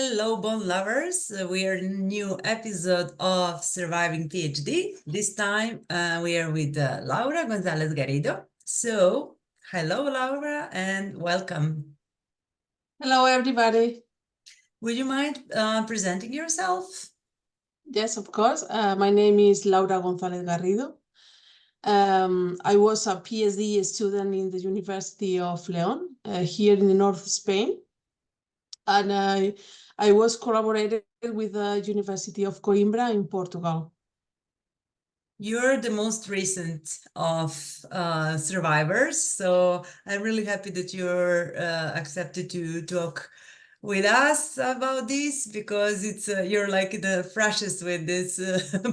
Hello, bone lovers. We are in a new episode of Surviving PhD. This time we are with Laura Gonzalez-Garrido. So, hello, Laura, and welcome. Hello, everybody. Would you mind presenting yourself? Yes, of course. My name is Laura Gonzalez-Garrido. I was a PhD student in the University of León, here in the north of Spain. And I was collaborated with the University of Coimbra in Portugal. You're the most recent of survivors, so I'm really happy that you're accepted to talk with us about this because it's you're like the freshest with this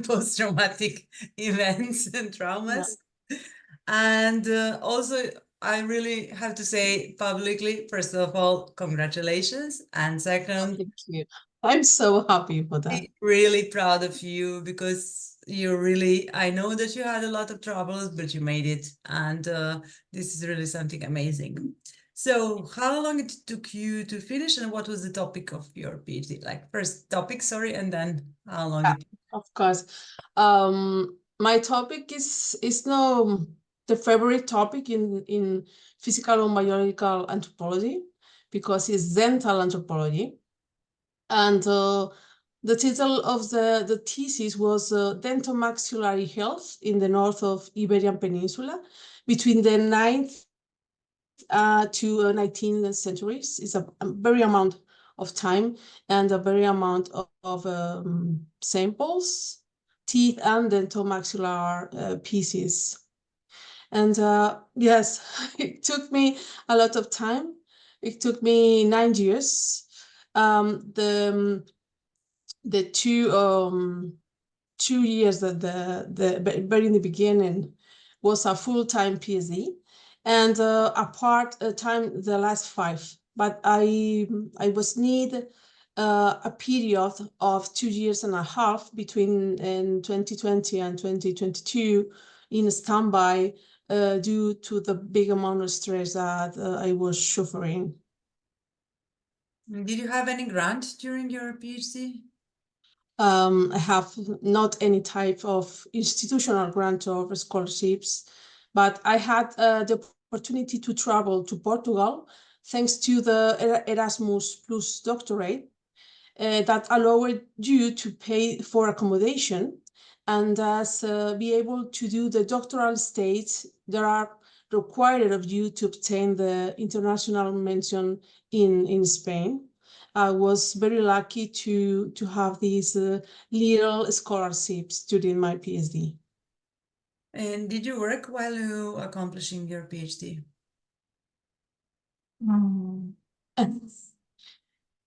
post-traumatic events and traumas. And also, I really have to say publicly, first of all, congratulations. And second, Thank you. I'm so happy for that. really proud of you because you're really, I know that you had a lot of troubles, but you made it. And this is really something amazing. So, how long it took you to finish, and what was the topic of your PhD? Like, first topic, sorry, and then how long it. Of course. My topic is no the favorite topic in physical and biological anthropology because it's dental anthropology. And the title of the thesis was Dentomaxillary Health in the north of Iberian Peninsula between the 9th to 19th centuries. It's a very amount of time and a very amount of samples, teeth and dentomaxillar pieces. And yes, it took me a lot of time. It took me 9 years. The 2 years that the very in the beginning was a full-time PhD, and a part time the last 5. But I was need a period of 2.5 years between in 2020 and 2022 in standby due to the big amount of stress that I was suffering. Did you have any grant during your PhD? I have not any type of institutional grant or scholarships, but I had the opportunity to travel to Portugal thanks to the Erasmus Plus doctorate that allowed you to pay for accommodation and thus be able to do the doctoral stage that are required of you to obtain the international mention in Spain. I was very lucky to have these little scholarships during my PhD. And did you work while you accomplishing your PhD?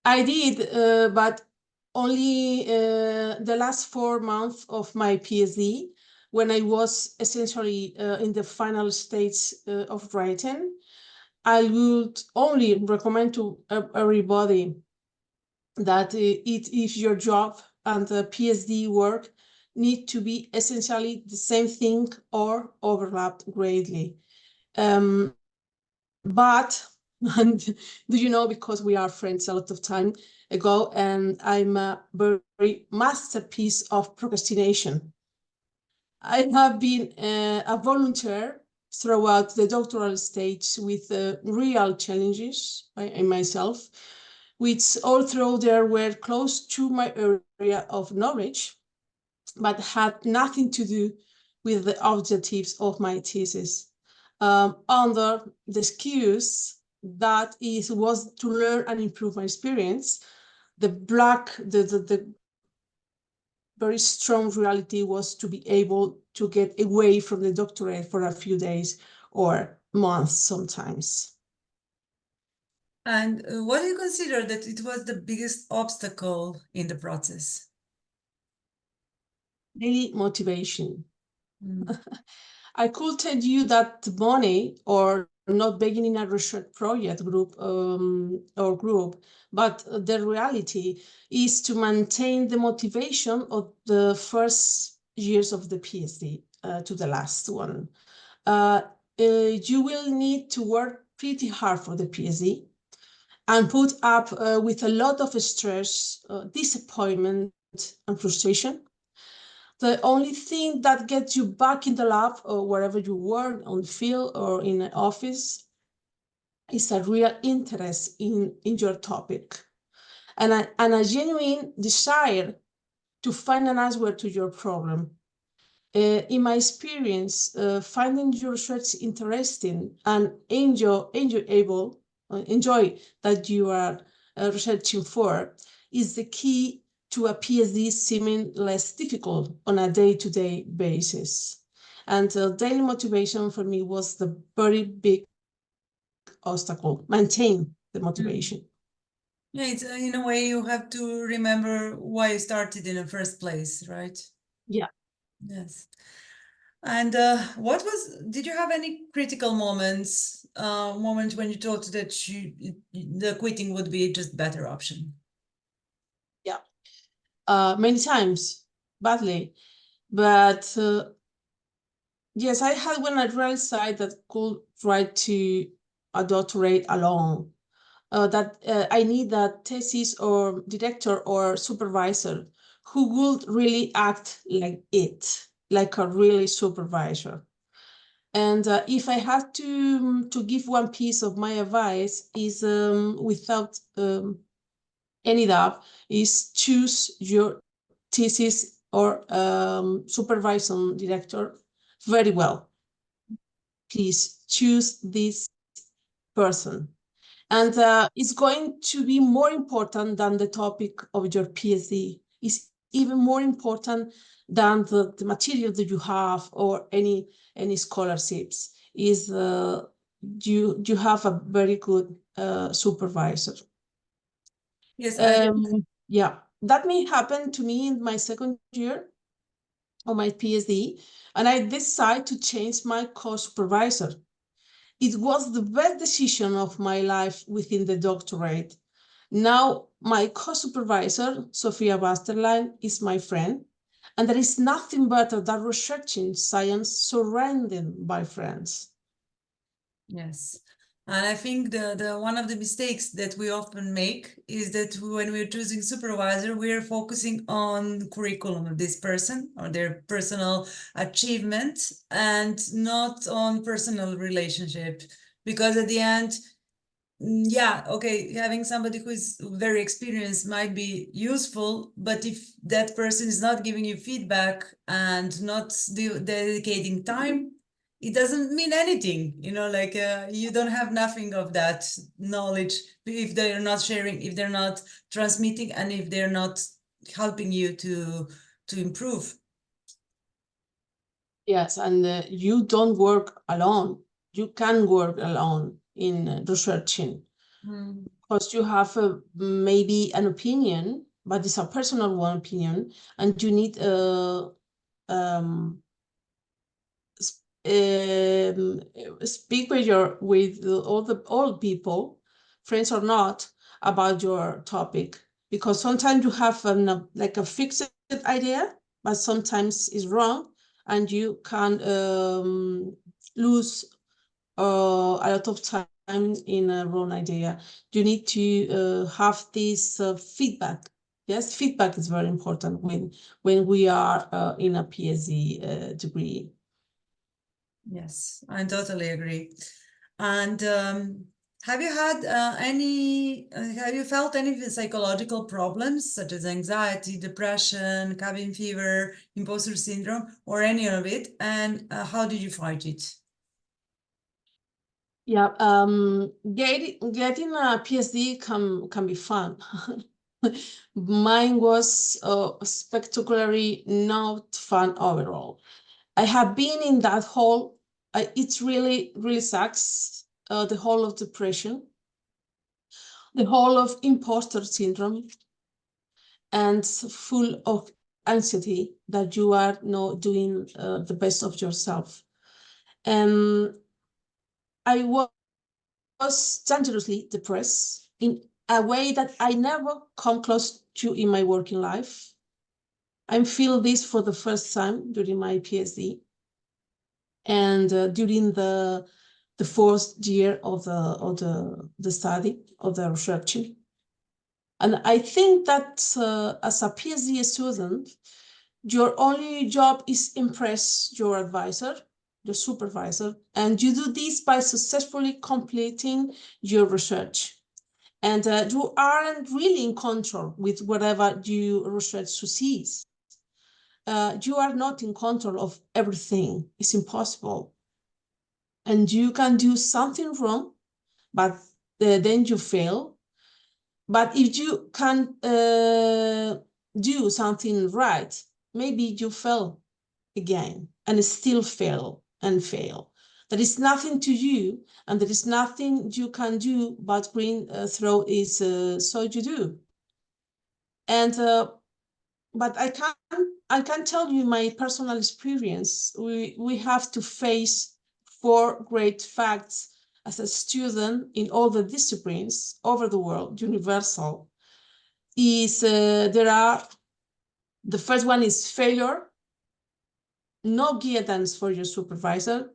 I did, but only the last 4 months of my PhD, when I was essentially in the final stage of writing. I would only recommend to everybody that if your job and the PhD work need to be essentially the same thing or overlapped greatly. But and do you know, because we are friends a lot of time ago, and I'm a very masterpiece of procrastination. I have been a volunteer throughout the doctoral stage with real challenges in myself, which although there were close to my area of knowledge, but had nothing to do with the objectives of my thesis. Under the excuse that was to learn and improve my experience, the very strong reality was to be able to get away from the doctorate for a few days or months sometimes. And what do you consider that it was the biggest obstacle in the process? Really motivation. I could tell you that money or not beginning a research project group, but the reality is to maintain the motivation of the first years of the PhD to the last one. You will need to work pretty hard for the PhD. and put up with a lot of stress, disappointment, and frustration. The only thing that gets you back in the lab or wherever you work, on the field or in an office, is a real interest in your topic and a genuine desire to find an answer to your problem. In my experience, finding your research interesting and enjoy that you are researching for is the key to a PhD seeming less difficult on a day-to-day basis. And daily motivation for me was the very big obstacle, maintain the motivation. Yeah, it's in a way you have to remember why you started in the first place, right? Yeah. Yes. And did you have any critical moments, moment when you thought that the quitting would be just better option? Yeah. Many times, badly. But yes, I had when I realized that I could try to a doctorate alone. That I need a thesis or director or supervisor who would really act like it, like a really supervisor. And if I had to give one piece of my advice is without any doubt, is choose your thesis or supervisor director very well. Please choose this person. And it's going to be more important than the topic of your PhD. It's even more important than the material that you have or any scholarships. Is you have a very good supervisor. Yes, yeah, that may happen to me in my second year of my PhD, and I decided to change my co-supervisor. It was the best decision of my life within the doctorate. Now, my co-supervisor, Sofia Basterlein, is my friend, and there is nothing better than researching science surrounded by friends. yes. And I think the one of the mistakes that we often make is that when we're choosing supervisor, we're focusing on the curriculum of this person or their personal achievement and not on personal relationship. Because at the end, yeah, okay, having somebody who is very experienced might be useful, but if that person is not giving you feedback and not dedicating time, it doesn't mean anything, like you don't have nothing of that knowledge if they're not sharing, if they're not transmitting, and if they're not helping you to improve. Yes, and you don't work alone. You can work alone in researching. Because you have maybe an opinion, but it's a personal one opinion, and you need speak with all people, friends or not, about your topic, because sometimes you have like a fixed idea, but sometimes it's wrong, and you can lose a lot of time in a wrong idea. You need to have this feedback. Yes, feedback is very important when we are in a PhD degree. Yes, I totally agree. And have you had have you felt any psychological problems such as anxiety, depression, cabin fever, imposter syndrome, or any of it? And how did you fight it? Yeah, getting a PhD can be fun. Mine was spectacularly not fun overall. I have been in that hole. It's really, really sucks. The whole of depression, the whole of imposter syndrome, and full of anxiety that you are not doing the best of yourself. And I was dangerously depressed in a way that I never come close to in my working life. I feel this for the first time during my PhD. And during the the fourth year of the study of the research. And I think that as a PhD student, your only job is impress your advisor, your supervisor, and you do this by successfully completing your research. And you aren't really in control with whatever your research succeeds. You are not in control of everything. It's impossible. And you can do something wrong, but then you fail. But if you can do something right, maybe you fail again and still fail and fail. There is nothing to you, and there is nothing you can do but green throw is so you do. And but I can tell you my personal experience. We have to face 4 great facts as a student in all the disciplines over the world, universal. Is there are, the first one is failure, no guidance for your supervisor,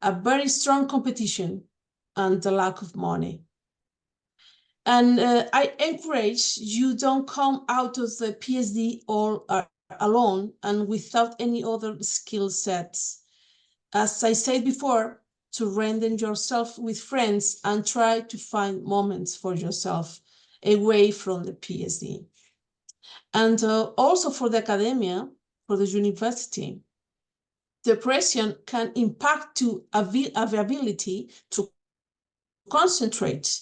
a very strong competition, and the lack of money. And I encourage you don't come out of the PhD all alone and without any other skill sets. As I said before, to render yourself with friends and try to find moments for yourself away from the PhD. And also for the academia, for the university, depression can impact to availability to concentrate,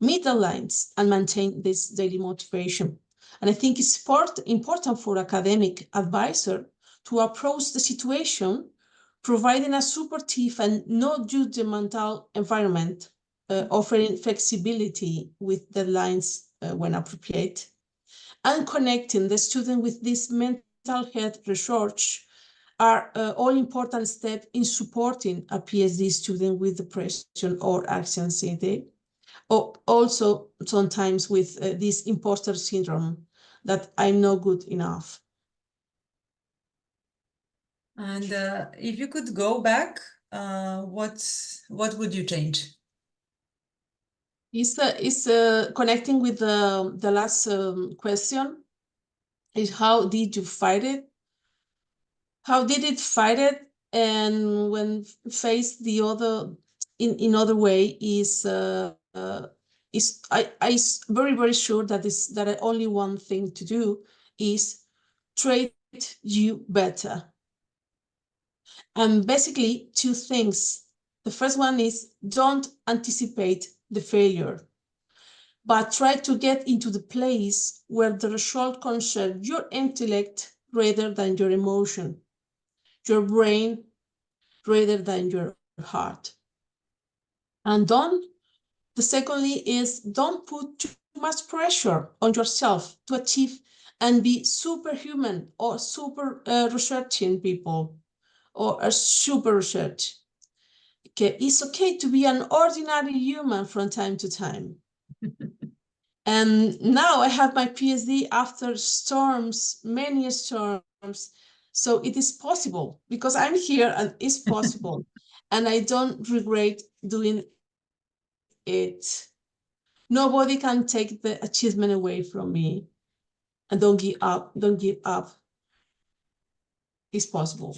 meet deadlines, and maintain this daily motivation. And I think it's important for academic advisor to approach the situation, providing a supportive and not judgmental environment, offering flexibility with deadlines when appropriate, and connecting the student with this mental health research are all important steps in supporting a PhD student with depression or anxiety, or also sometimes with this imposter syndrome that I'm not good enough. And if you could go back, what would you change? Is connecting with the last question, is how did you fight it? How did it fight it? And when faced the other in other way is I very sure that is that only one thing to do is treat you better. And basically 2 things. The first one is don't anticipate the failure, but try to get into the place where the result concerns your intellect rather than your emotion, your brain rather than your heart. And the secondly is don't put too much pressure on yourself to achieve and be superhuman or super researching people or a super research. Okay, it's okay to be an ordinary human from time to time. And now I have my PhD after storms, many storms. So it is possible because I'm here and it's possible. And I don't regret doing it. Nobody can take the achievement away from me. And don't give up, don't give up. It's possible.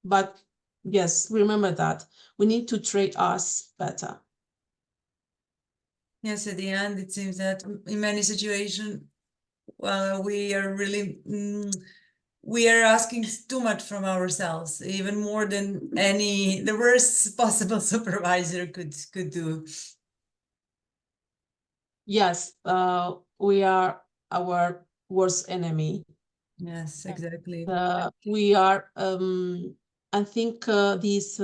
But yes, remember that we need to treat us better. Yes, at the end, it seems that in many situations, we are really we are asking too much from ourselves, even more than the worst possible supervisor could do. Yes, we are our worst enemy. Yes, exactly. We are, I think this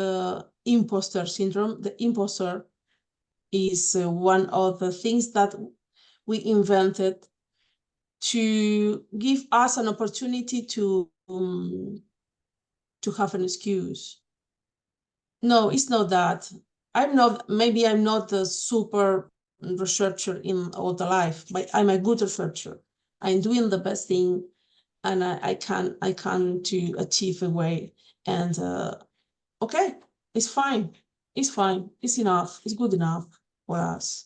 imposter syndrome, the imposter is one of the things that we invented to give us an opportunity to have an excuse. No, it's not that. Maybe I'm not the super researcher in all the life, but I'm a good researcher. I'm doing the best thing and I can to achieve a way. And okay, it's fine. It's fine. It's enough. It's good enough for us.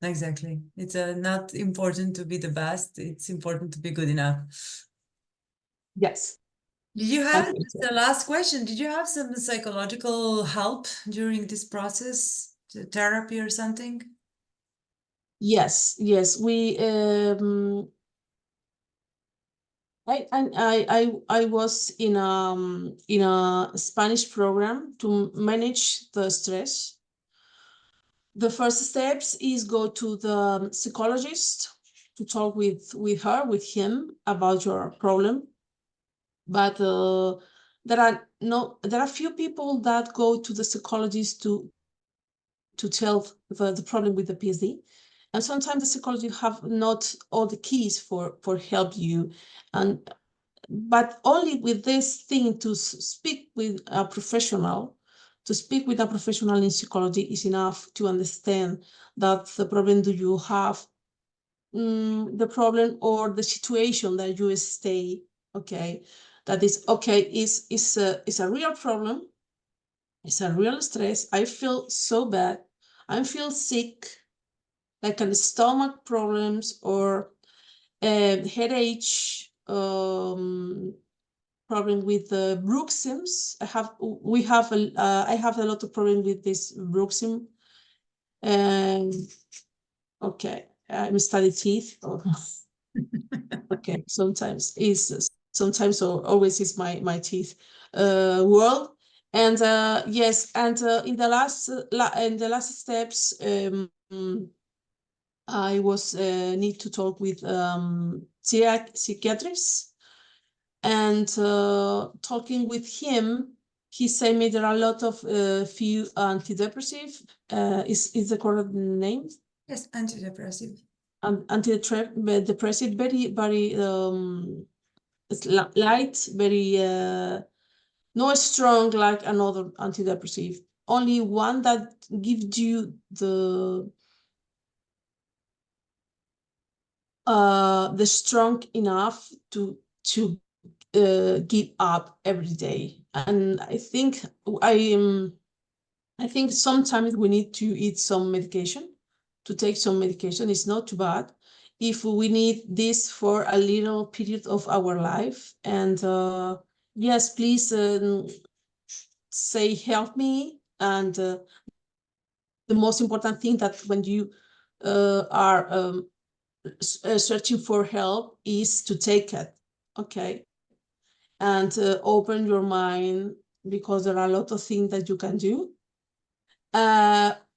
Exactly. It's not important to be the best. It's important to be good enough. Yes. Did you I have, think just so. the last question, did you have some psychological help during this process, therapy or something? Yes, yes. We I was in a Spanish program to manage the stress. The first steps is go to the psychologist to talk with her, with him about your problem. But there are few people that go to the psychologist to tell the problem with the PhD. And sometimes the psychologists have not all the keys for help you. But only with this thing to speak with a professional, in psychology is enough to understand that the problem do you have, the problem or the situation that you stay, okay, that is okay, is a real problem, it's a real stress. I feel so bad. I feel sick, like stomach problems or headache, problem with the bruxisms. I have a lot of problem with this bruxism. And okay, I'm studying teeth. Okay, sometimes or always is my teeth world. And yes, and in the last steps, I was need to talk with psychiatrist, and talking with him, he said me there are a lot of few antidepressive. Is the correct name? Yes, antidepressive. Antidepressive, very it's light, very not strong like another antidepressive. Only one that gives you the strong enough to give up every day. And I think sometimes we need to eat some medication, to take some medication. It's not too bad if we need this for a little period of our life. And yes, please say help me. And the most important thing that when you are searching for help is to take it, okay, and open your mind, because there are a lot of things that you can do.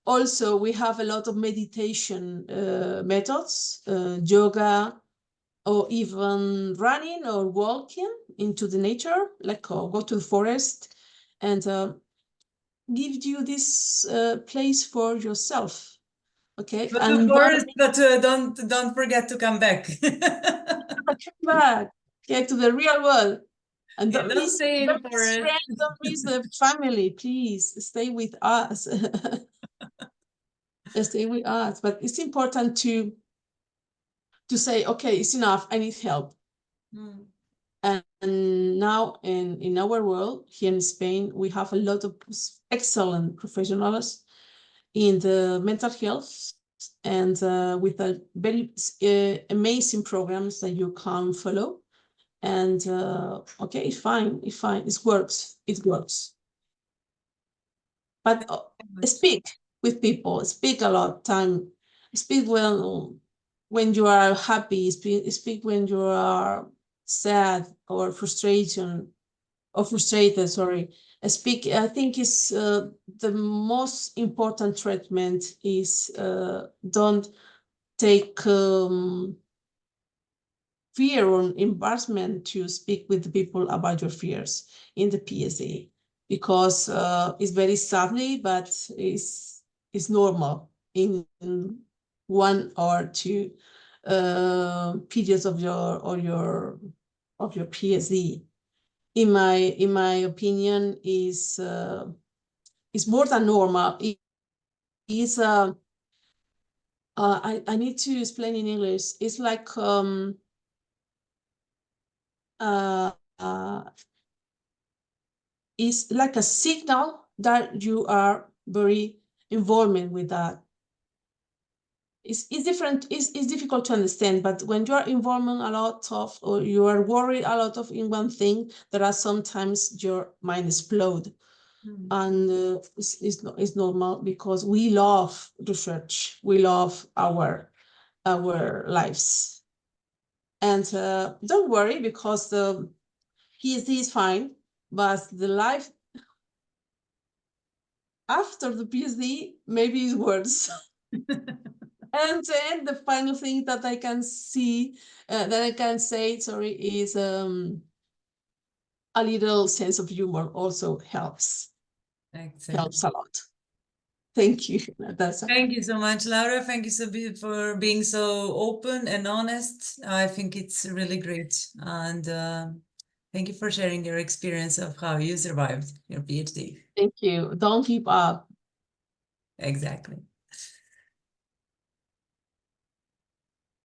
Also, we have a lot of meditation methods, yoga, or even running or walking into the nature, like go to the forest and give you this place for yourself. Okay, But the and forest, but don't forget to come back. come back, okay, to the real world. And Yeah, don't stay in forest. friends, don't miss the family. Please stay with us. Stay with us. But it's important to say, okay, it's enough. I need help. Mm. And now in our world here in Spain, we have a lot of excellent professionals in the mental health, and with a very amazing programs that you can follow. And okay, it's fine, it works. But speak with people, speak a lot time, speak when you are happy, speak when you are sad or frustrated, sorry. Speak. I think is the most important treatment is don't take fear or embarrassment to speak with the people about your fears in the PhD, because it's very sadly, but it's normal in 1 or 2 periods of your PhD. In my opinion, is more than normal. It is I need to explain in English. It's like uh, is like a signal that you are very involved with that. It's different, it's difficult to understand, but when you are involved a lot of, or you are worried a lot of in one thing, there are sometimes your mind explode. And it's normal, because we love research, we love our lives. And don't worry, because the PhD is fine, but the life after the PhD maybe is worse. And then the final thing that I can see, that I can say, sorry, is a little sense of humor also helps. Excellent. Helps a lot. Thank you. Thank you so much, Laura. Thank you for being so open and honest. I think it's really great. And thank you for sharing your experience of how you survived your PhD. Thank you. Don't give up. Exactly.